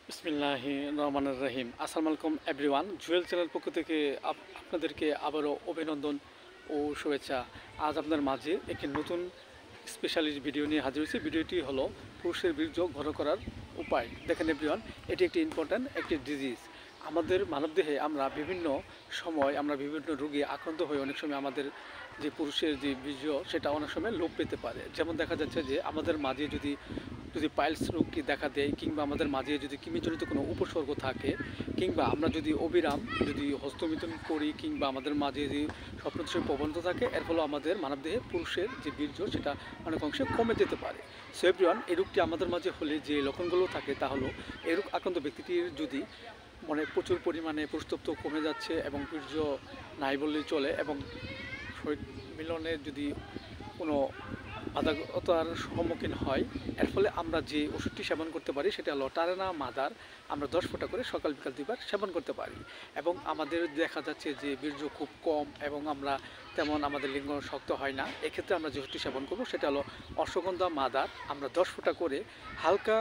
বিসমিল্লাহি রহমানির রহিম। আসসালামু আলাইকুম এভরিওয়ান। জুয়েল চ্যানেল পক্ষ থেকে আপনাদেরকে আবারও অভিনন্দন ও শুভেচ্ছা। আজ আপনার মাঝে একটি নতুন স্পেশালিস্ট ভিডিও নিয়ে হাজির হয়েছি। ভিডিওটি হলো পুরুষের বীর্য ঘন করার উপায়। দেখেন এভরিওয়ান, এটি একটি ইম্পর্ট্যান্ট একটি ডিজিজ। আমাদের মানবদেহে আমরা বিভিন্ন সময় বিভিন্ন রোগে আক্রান্ত হয়ে অনেক সময় আমাদের যে পুরুষের যে বীর্য সেটা অনেক সময় লোপ পেতে পারে। যেমন দেখা যাচ্ছে যে আমাদের মাঝে যদি পাইলস রোগ কি দেখা দেয়, কিংবা আমাদের মাঝে যদি কৃমিজনিত কোনো উপসর্গ থাকে, কিংবা আমরা যদি অবিরাম হস্তমিথুন করি, কিংবা আমাদের মাঝে যদি স্বপ্নদোষের প্রবণতা থাকে, এর ফলে আমাদের মানবদেহে পুরুষের যে বীর্য সেটা অনেক অংশে কমে যেতে পারে। সো এভরিওয়ান, এই রোগটি আমাদের মাঝে হলে যে লক্ষণগুলো থাকে তা হলো, এই রোগ আক্রান্ত ব্যক্তিটির যদি প্রচুর পরিমাণে পুরুষত্ব কমে যাচ্ছে এবং বীর্য নাই বললেই চলে, এবং শরীর মিলনে যদি কোনো বাধাগতার সম্মুখীন হয়, এর ফলে আমরা যে ওষুধটি সেবন করতে পারি সেটা হলো টারেনা মাদার। আমরা 10 ফোঁটা করে সকাল বিকাল 2 বার সেবন করতে পারি। এবং আমাদের দেখা যাচ্ছে যে বীর্য খুব কম এবং আমরা তেমন আমাদের লিঙ্গ শক্ত হয় না, এক্ষেত্রে আমরা যে ওষুধটি সেবন করব সেটা হলো অশ্বগন্ধা মাদার। আমরা 10 ফোঁটা করে হালকা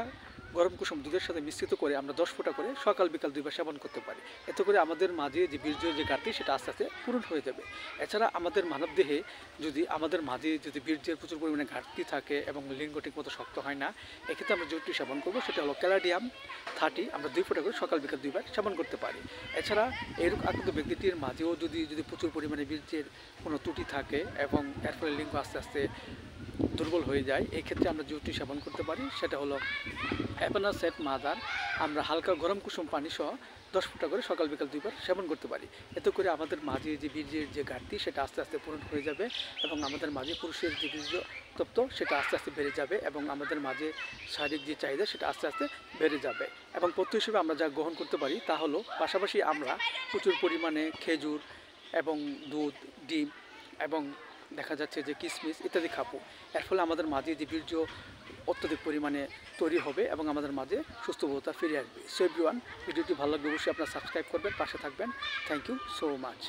গরম কুসুম দুধের সাথে মিশ্রিত করে আমরা 10 ফোঁটা করে সকাল বিকাল 2 বার সেবন করতে পারি। এতে করে আমাদের মাঝে যে বীর্যের যে ঘাটতি সেটা আস্তে আস্তে পূরণ হয়ে যাবে। এছাড়া আমাদের মানবদেহে যদি আমাদের মাঝে যদি বীর্যের প্রচুর পরিমাণে ঘাটতি থাকে এবং লিঙ্গ ঠিকমতো শক্ত হয় না, এক্ষেত্রে আমরা যেটি সেবন করবো সেটা হলো ক্যালাডিয়াম 30। আমরা 2 ফোঁটা করে সকাল বিকাল 2 বার সেবন করতে পারি। এছাড়া এরকম আক্রান্ত ব্যক্তিটির মাঝেও যদি প্রচুর পরিমাণে বীর্যের কোনো ত্রুটি থাকে এবং এর ফলে লিঙ্গ আস্তে আস্তে দুর্বল হয়ে যায়, এই ক্ষেত্রে আমরা যেটি সেবন করতে পারি সেটা হলো অ্যাপেনাসেট মাদার। আমরা হালকা গরম কুসুম পানি সহ 10 ফোঁটা করে সকাল বিকাল 2 বার সেবন করতে পারি। এতে করে আমাদের মাঝে যে বীর্যের যে ঘাটতি সেটা আস্তে আস্তে পূরণ হয়ে যাবে এবং আমাদের মাঝে পুরুষের যে বীর্য তত্ত্ব সেটা আস্তে আস্তে বেড়ে যাবে এবং আমাদের মাঝে শারীরিক যে চাহিদা সেটা আস্তে আস্তে বেড়ে যাবে। এবং পথ্য হিসেবে আমরা যা গ্রহণ করতে পারি তা হলো, পাশাপাশি আমরা প্রচুর পরিমাণে খেজুর এবং দুধ, ডিম এবং দেখা যাচ্ছে যে কিশমিশ ইত্যাদি খাবো। এর ফলে আমাদের মাঝে যে বীর্য অত্যধিক পরিমাণে তৈরি হবে এবং আমাদের মাঝে সুস্থতা ফিরে আসবে। সো এভরিওয়ান, ভিডিওটি ভালো লাগলে অবশ্যই আপনারা সাবস্ক্রাইব করবেন, পাশে থাকবেন। Thank you so much.